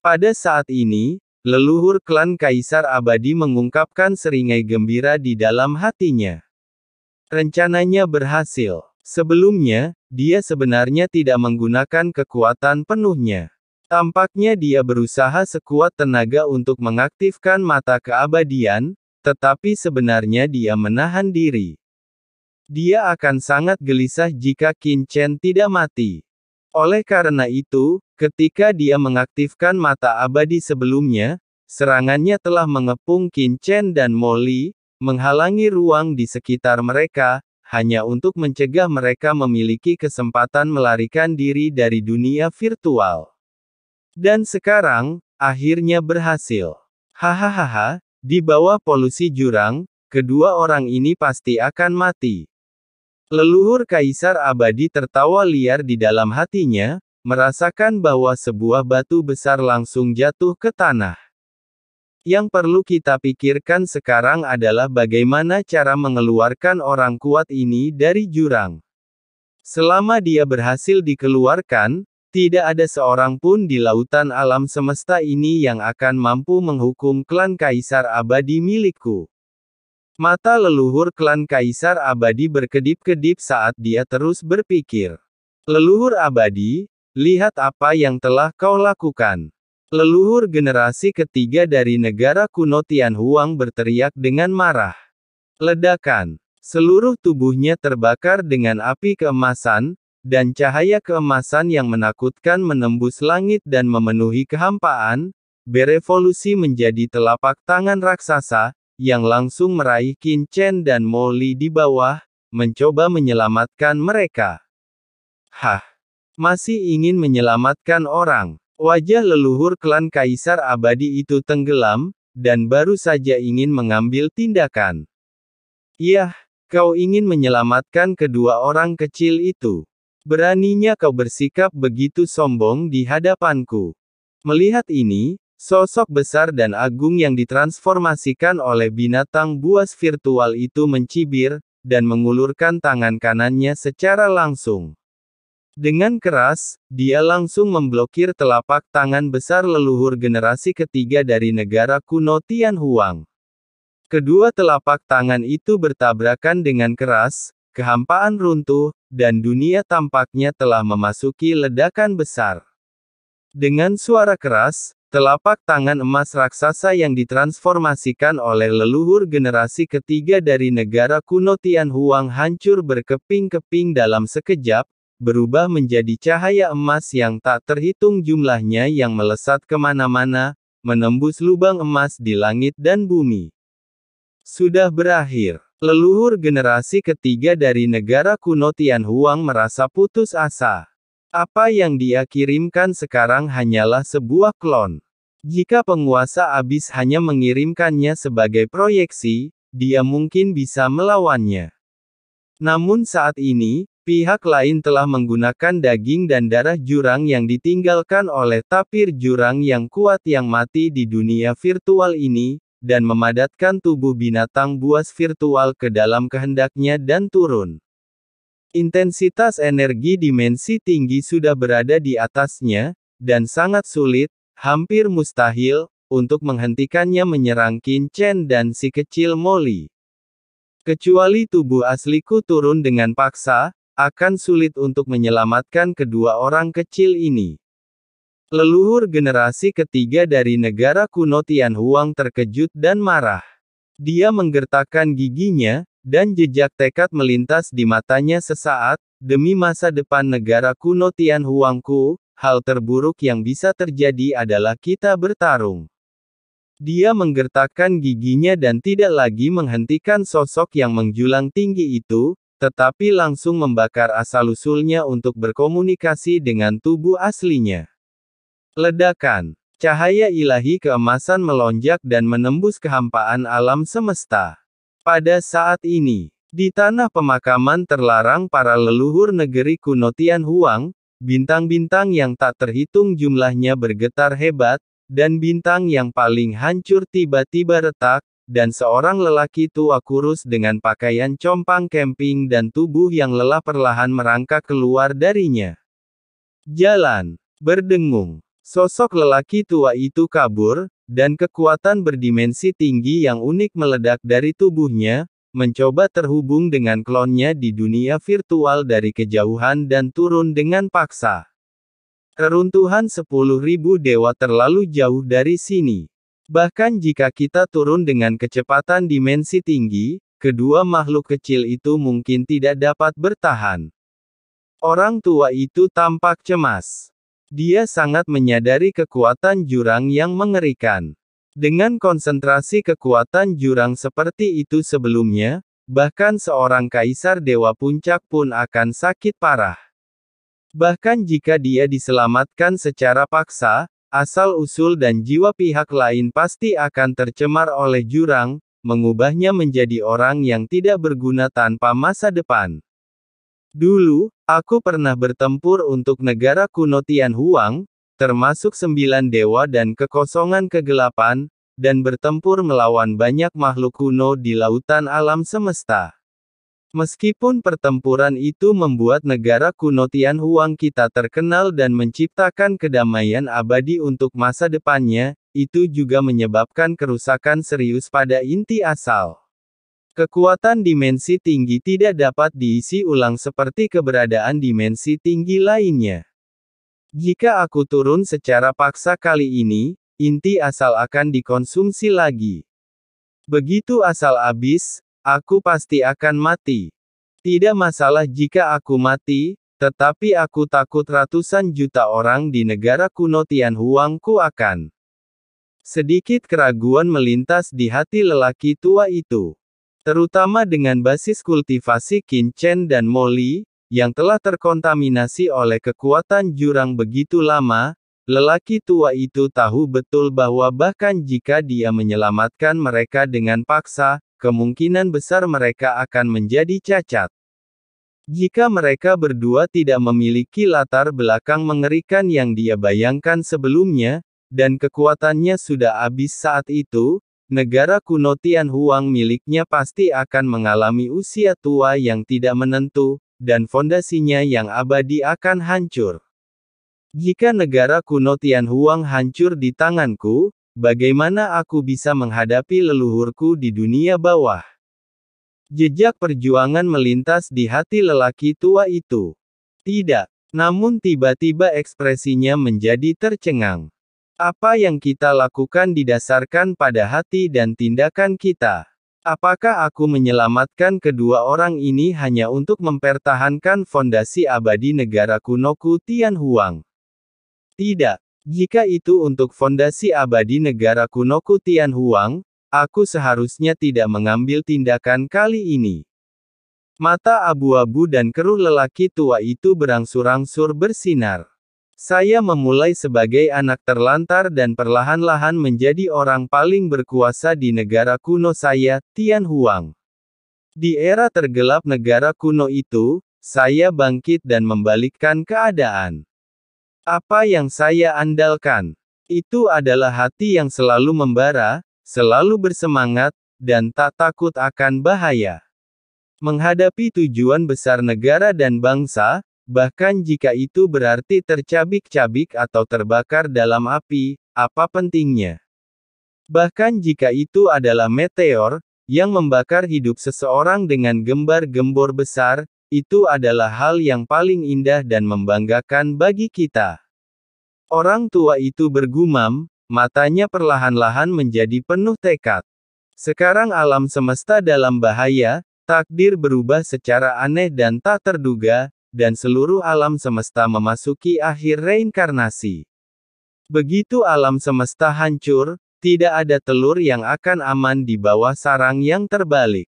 Pada saat ini, leluhur klan Kaisar Abadi mengungkapkan seringai gembira di dalam hatinya. Rencananya berhasil. Sebelumnya, dia sebenarnya tidak menggunakan kekuatan penuhnya. Tampaknya dia berusaha sekuat tenaga untuk mengaktifkan mata keabadian, tetapi sebenarnya dia menahan diri. Dia akan sangat gelisah jika Qin Chen tidak mati. Oleh karena itu, ketika dia mengaktifkan mata abadi sebelumnya, serangannya telah mengepung Qin Chen dan Mo Li, menghalangi ruang di sekitar mereka, hanya untuk mencegah mereka memiliki kesempatan melarikan diri dari dunia virtual. Dan sekarang, akhirnya berhasil. Hahaha, di bawah polusi jurang, kedua orang ini pasti akan mati. Leluhur Kaisar Abadi tertawa liar di dalam hatinya, merasakan bahwa sebuah batu besar langsung jatuh ke tanah. Yang perlu kita pikirkan sekarang adalah bagaimana cara mengeluarkan orang kuat ini dari jurang. Selama dia berhasil dikeluarkan, tidak ada seorang pun di lautan alam semesta ini yang akan mampu menghukum klan Kaisar Abadi milikku. Mata leluhur klan Kaisar Abadi berkedip-kedip saat dia terus berpikir. Leluhur Abadi, lihat apa yang telah kau lakukan. Leluhur generasi ketiga dari negara kuno Tianhuang berteriak dengan marah. Ledakan. Seluruh tubuhnya terbakar dengan api keemasan, dan cahaya keemasan yang menakutkan menembus langit dan memenuhi kehampaan, berevolusi menjadi telapak tangan raksasa, yang langsung meraih Qin Chen dan Mo Li di bawah, mencoba menyelamatkan mereka. Hah! Masih ingin menyelamatkan orang. Wajah leluhur klan Kaisar Abadi itu tenggelam, dan baru saja ingin mengambil tindakan. Yah, kau ingin menyelamatkan kedua orang kecil itu. Beraninya kau bersikap begitu sombong di hadapanku. Melihat ini, sosok besar dan agung yang ditransformasikan oleh binatang buas virtual itu mencibir, dan mengulurkan tangan kanannya secara langsung. Dengan keras, dia langsung memblokir telapak tangan besar leluhur generasi ketiga dari negara kuno Tianhuang. Kedua telapak tangan itu bertabrakan dengan keras, kehampaan runtuh, dan dunia tampaknya telah memasuki ledakan besar. Dengan suara keras, telapak tangan emas raksasa yang ditransformasikan oleh leluhur generasi ketiga dari negara kuno Tianhuang hancur berkeping-keping dalam sekejap, berubah menjadi cahaya emas yang tak terhitung jumlahnya yang melesat kemana-mana, menembus lubang emas di langit dan bumi. Sudah berakhir. Leluhur generasi ketiga dari negara kuno Tianhuang merasa putus asa. Apa yang dia kirimkan sekarang hanyalah sebuah klon. Jika penguasa abis hanya mengirimkannya sebagai proyeksi, dia mungkin bisa melawannya. Namun saat ini, pihak lain telah menggunakan daging dan darah jurang yang ditinggalkan oleh tapir jurang yang kuat yang mati di dunia virtual ini, dan memadatkan tubuh binatang buas virtual ke dalam kehendaknya dan turun. Intensitas energi dimensi tinggi sudah berada di atasnya, dan sangat sulit, hampir mustahil, untuk menghentikannya menyerang Qin Chen dan si kecil Mo Li. Kecuali tubuh asliku turun dengan paksa, akan sulit untuk menyelamatkan kedua orang kecil ini. Leluhur generasi ketiga dari negara kuno Tianhuang terkejut dan marah. Dia menggertakkan giginya, dan jejak tekad melintas di matanya sesaat, demi masa depan negara kuno Tianhuangku, hal terburuk yang bisa terjadi adalah kita bertarung. Dia menggertakkan giginya dan tidak lagi menghentikan sosok yang menjulang tinggi itu, tetapi langsung membakar asal-usulnya untuk berkomunikasi dengan tubuh aslinya. Ledakan. Cahaya ilahi keemasan melonjak dan menembus kehampaan alam semesta. Pada saat ini, di tanah pemakaman terlarang para leluhur negeri kuno Tianhuang, bintang-bintang yang tak terhitung jumlahnya bergetar hebat, dan bintang yang paling hancur tiba-tiba retak, dan seorang lelaki tua kurus dengan pakaian compang camping dan tubuh yang lelah perlahan merangkak keluar darinya. Jalan. Berdengung. Sosok lelaki tua itu kabur, dan kekuatan berdimensi tinggi yang unik meledak dari tubuhnya, mencoba terhubung dengan klonnya di dunia virtual dari kejauhan dan turun dengan paksa. Reruntuhan 10.000 dewa terlalu jauh dari sini. Bahkan jika kita turun dengan kecepatan dimensi tinggi, kedua makhluk kecil itu mungkin tidak dapat bertahan. Orang tua itu tampak cemas. Dia sangat menyadari kekuatan jurang yang mengerikan. Dengan konsentrasi kekuatan jurang seperti itu sebelumnya, bahkan seorang kaisar dewa puncak pun akan sakit parah. Bahkan jika dia diselamatkan secara paksa, asal-usul dan jiwa pihak lain pasti akan tercemar oleh jurang, mengubahnya menjadi orang yang tidak berguna tanpa masa depan. Dulu, aku pernah bertempur untuk negara kuno Tianhuang, termasuk 9 dewa dan kekosongan kegelapan, dan bertempur melawan banyak makhluk kuno di lautan alam semesta. Meskipun pertempuran itu membuat negara kuno Tianhuang kita terkenal dan menciptakan kedamaian abadi untuk masa depannya, itu juga menyebabkan kerusakan serius pada inti asal. Kekuatan dimensi tinggi tidak dapat diisi ulang seperti keberadaan dimensi tinggi lainnya. Jika aku turun secara paksa kali ini, inti asal akan dikonsumsi lagi. Begitu asal habis, aku pasti akan mati. Tidak masalah jika aku mati, tetapi aku takut ratusan juta orang di negara kuno Tianhuangku akan. Sedikit keraguan melintas di hati lelaki tua itu. Terutama dengan basis kultivasi Qin Chen dan Moli, yang telah terkontaminasi oleh kekuatan jurang begitu lama, lelaki tua itu tahu betul bahwa bahkan jika dia menyelamatkan mereka dengan paksa, kemungkinan besar mereka akan menjadi cacat. Jika mereka berdua tidak memiliki latar belakang mengerikan yang dia bayangkan sebelumnya, dan kekuatannya sudah habis saat itu, negara kuno Tianhuang miliknya pasti akan mengalami usia tua yang tidak menentu, dan fondasinya yang abadi akan hancur. Jika negara kuno Tianhuang hancur di tanganku, bagaimana aku bisa menghadapi leluhurku di dunia bawah? Jejak perjuangan melintas di hati lelaki tua itu. Tidak. Namun tiba-tiba ekspresinya menjadi tercengang. Apa yang kita lakukan didasarkan pada hati dan tindakan kita. Apakah aku menyelamatkan kedua orang ini hanya untuk mempertahankan fondasi abadi negara kunoku Tianhuang? Tidak. Jika itu untuk fondasi abadi negara kunoku Tianhuang, aku seharusnya tidak mengambil tindakan kali ini. Mata abu-abu dan keruh lelaki tua itu berangsur-angsur bersinar. Saya memulai sebagai anak terlantar dan perlahan-lahan menjadi orang paling berkuasa di negara kuno saya, Tianhuang. Di era tergelap negara kuno itu, saya bangkit dan membalikkan keadaan. Apa yang saya andalkan? Itu adalah hati yang selalu membara, selalu bersemangat, dan tak takut akan bahaya. Menghadapi tujuan besar negara dan bangsa, bahkan jika itu berarti tercabik-cabik atau terbakar dalam api, apa pentingnya? Bahkan jika itu adalah meteor, yang membakar hidup seseorang dengan gembar-gembor besar, itu adalah hal yang paling indah dan membanggakan bagi kita. Orang tua itu bergumam, matanya perlahan-lahan menjadi penuh tekad. Sekarang alam semesta dalam bahaya, takdir berubah secara aneh dan tak terduga, dan seluruh alam semesta memasuki akhir reinkarnasi. Begitu alam semesta hancur, tidak ada telur yang akan aman di bawah sarang yang terbalik.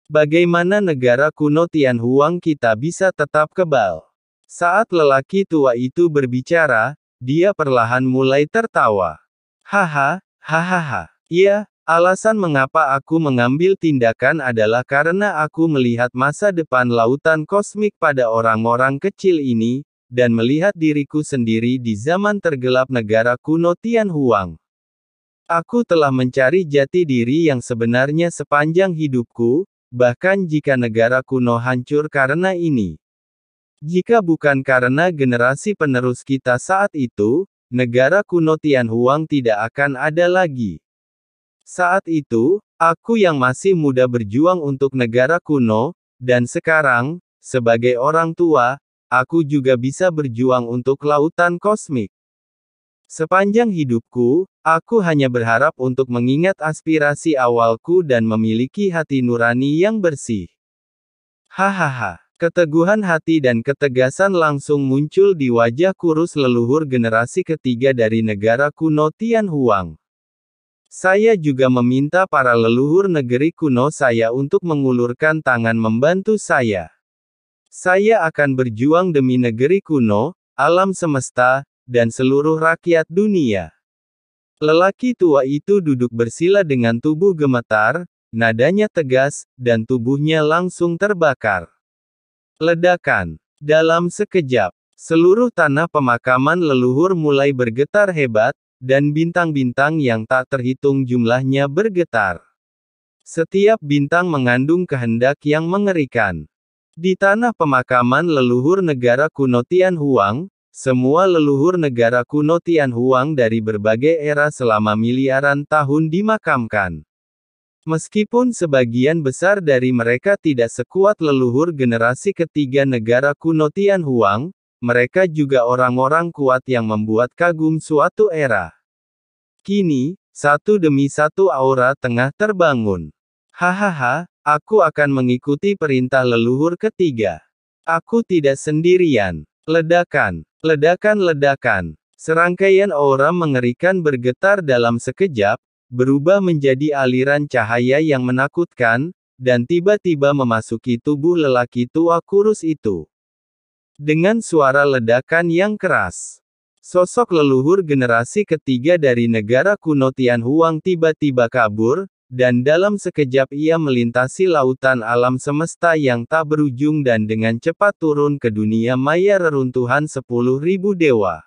Bagaimana negara kuno Tianhuang kita bisa tetap kebal? Saat lelaki tua itu berbicara, dia perlahan mulai tertawa. Haha, hahaha. Iya, alasan mengapa aku mengambil tindakan adalah karena aku melihat masa depan lautan kosmik pada orang-orang kecil ini, dan melihat diriku sendiri di zaman tergelap negara kuno Tianhuang. Aku telah mencari jati diri yang sebenarnya sepanjang hidupku, bahkan jika negara kuno hancur karena ini. Jika bukan karena generasi penerus kita saat itu, negara kuno Tianhuang tidak akan ada lagi. Saat itu, aku yang masih muda berjuang untuk negara kuno, dan sekarang, sebagai orang tua, aku juga bisa berjuang untuk lautan kosmik. Sepanjang hidupku, aku hanya berharap untuk mengingat aspirasi awalku dan memiliki hati nurani yang bersih. Hahaha. Keteguhan hati dan ketegasan langsung muncul di wajah kurus leluhur generasi ketiga dari negara kuno Tianhuang. Saya juga meminta para leluhur negeri kuno saya untuk mengulurkan tangan membantu saya. Saya akan berjuang demi negeri kuno, alam semesta, dan seluruh rakyat dunia. Lelaki tua itu duduk bersila dengan tubuh gemetar, nadanya tegas, dan tubuhnya langsung terbakar. Ledakan. Dalam sekejap, seluruh tanah pemakaman leluhur mulai bergetar hebat, dan bintang-bintang yang tak terhitung jumlahnya bergetar. Setiap bintang mengandung kehendak yang mengerikan. Di tanah pemakaman leluhur negara kuno Tianhuang, semua leluhur negara kuno Tianhuang dari berbagai era selama miliaran tahun dimakamkan. Meskipun sebagian besar dari mereka tidak sekuat leluhur generasi ketiga negara kuno Tianhuang, mereka juga orang-orang kuat yang membuat kagum suatu era. Kini, satu demi satu aura tengah terbangun. Hahaha, aku akan mengikuti perintah leluhur ketiga. Aku tidak sendirian. Ledakan. Ledakan-ledakan. Serangkaian aura mengerikan bergetar dalam sekejap, berubah menjadi aliran cahaya yang menakutkan, dan tiba-tiba memasuki tubuh lelaki tua kurus itu. Dengan suara ledakan yang keras, sosok leluhur generasi ketiga dari negara kuno Tianhuang tiba-tiba kabur, dan dalam sekejap ia melintasi lautan alam semesta yang tak berujung dan dengan cepat turun ke dunia maya reruntuhan 10.000 dewa.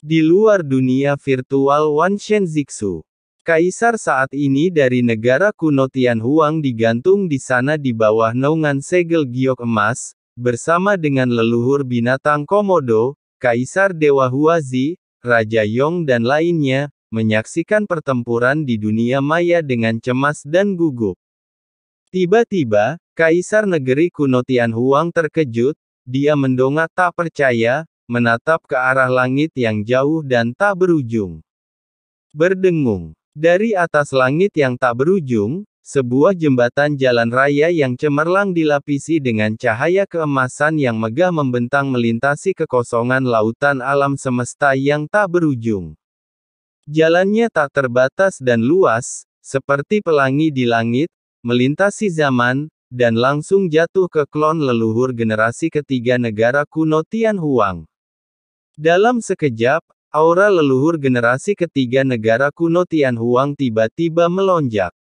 Di luar dunia virtual Wanshen Zixu, kaisar saat ini dari negara kuno Tianhuang digantung di sana di bawah naungan segel giok emas, bersama dengan leluhur binatang Komodo, Kaisar Dewa Huazi, Raja Yong dan lainnya, menyaksikan pertempuran di dunia maya dengan cemas dan gugup. Tiba-tiba, Kaisar negeri kuno Tianhuang terkejut, dia mendongak tak percaya, menatap ke arah langit yang jauh dan tak berujung. Berdengung. Dari atas langit yang tak berujung, sebuah jembatan jalan raya yang cemerlang dilapisi dengan cahaya keemasan yang megah membentang melintasi kekosongan lautan alam semesta yang tak berujung. Jalannya tak terbatas dan luas, seperti pelangi di langit, melintasi zaman, dan langsung jatuh ke klon leluhur generasi ketiga negara kuno Tianhuang. Dalam sekejap, aura leluhur generasi ketiga negara kuno Tianhuang tiba-tiba melonjak.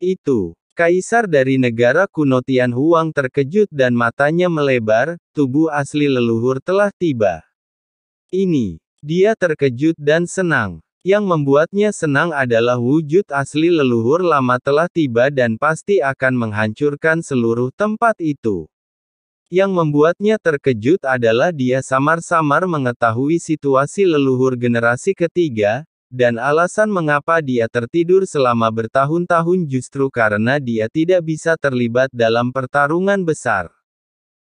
Itu, kaisar dari negara kuno Tianhuang terkejut dan matanya melebar, tubuh asli leluhur telah tiba. Ini, dia terkejut dan senang. Yang membuatnya senang adalah wujud asli leluhur lama telah tiba dan pasti akan menghancurkan seluruh tempat itu. Yang membuatnya terkejut adalah dia samar-samar mengetahui situasi leluhur generasi ketiga, dan alasan mengapa dia tertidur selama bertahun-tahun justru karena dia tidak bisa terlibat dalam pertarungan besar.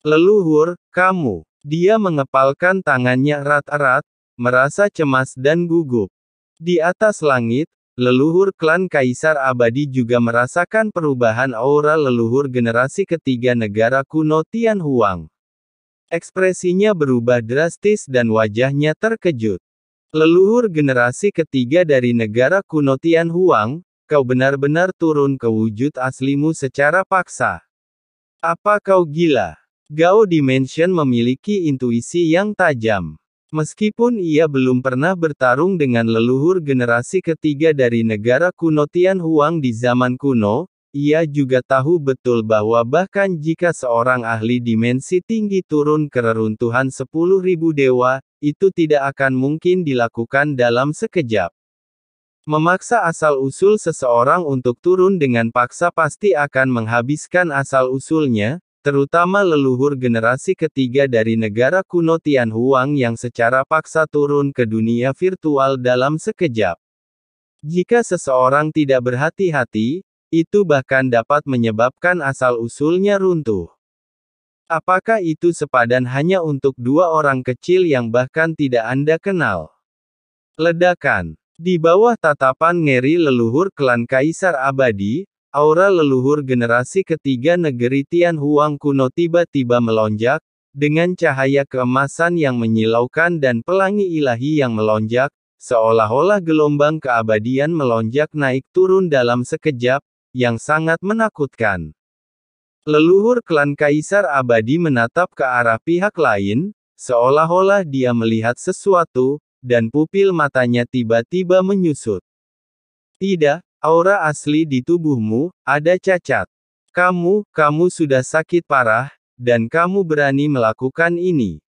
Leluhur, kamu. Dia mengepalkan tangannya erat-erat, merasa cemas dan gugup. Di atas langit, leluhur klan Kaisar Abadi juga merasakan perubahan aura leluhur generasi ketiga negara kuno Tianhuang. Ekspresinya berubah drastis dan wajahnya terkejut. Leluhur generasi ketiga dari negara kuno Tianhuang, kau benar-benar turun ke wujud aslimu secara paksa. Apa kau gila? Gao Dimension memiliki intuisi yang tajam. Meskipun ia belum pernah bertarung dengan leluhur generasi ketiga dari negara kuno Tianhuang di zaman kuno, ia juga tahu betul bahwa bahkan jika seorang ahli dimensi tinggi turun ke reruntuhan 10.000 dewa, itu tidak akan mungkin dilakukan dalam sekejap. Memaksa asal-usul seseorang untuk turun dengan paksa pasti akan menghabiskan asal-usulnya, terutama leluhur generasi ketiga dari negara kuno Tianhuang yang secara paksa turun ke dunia virtual dalam sekejap. Jika seseorang tidak berhati-hati, itu bahkan dapat menyebabkan asal-usulnya runtuh. Apakah itu sepadan hanya untuk dua orang kecil yang bahkan tidak Anda kenal? Ledakan. Di bawah tatapan ngeri leluhur klan Kaisar Abadi, aura leluhur generasi ketiga negeri Tianhuang kuno tiba-tiba melonjak, dengan cahaya keemasan yang menyilaukan dan pelangi ilahi yang melonjak, seolah-olah gelombang keabadian melonjak naik turun dalam sekejap, yang sangat menakutkan. Leluhur klan Kaisar Abadi menatap ke arah pihak lain, seolah-olah dia melihat sesuatu, dan pupil matanya tiba-tiba menyusut. Tidak, aura asli di tubuhmu, ada cacat. Kamu sudah sakit parah, dan kamu berani melakukan ini.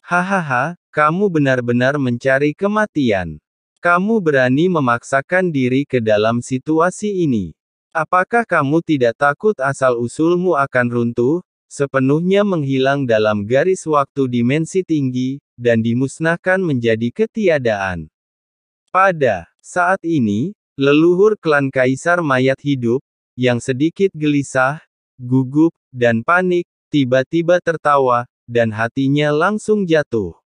Hahaha, kamu benar-benar mencari kematian. Kamu berani memaksakan diri ke dalam situasi ini. Apakah kamu tidak takut asal-usulmu akan runtuh, sepenuhnya menghilang dalam garis waktu dimensi tinggi, dan dimusnahkan menjadi ketiadaan? Pada saat ini, leluhur klan Kaisar Mayat Hidup, yang sedikit gelisah, gugup, dan panik, tiba-tiba tertawa, dan hatinya langsung jatuh.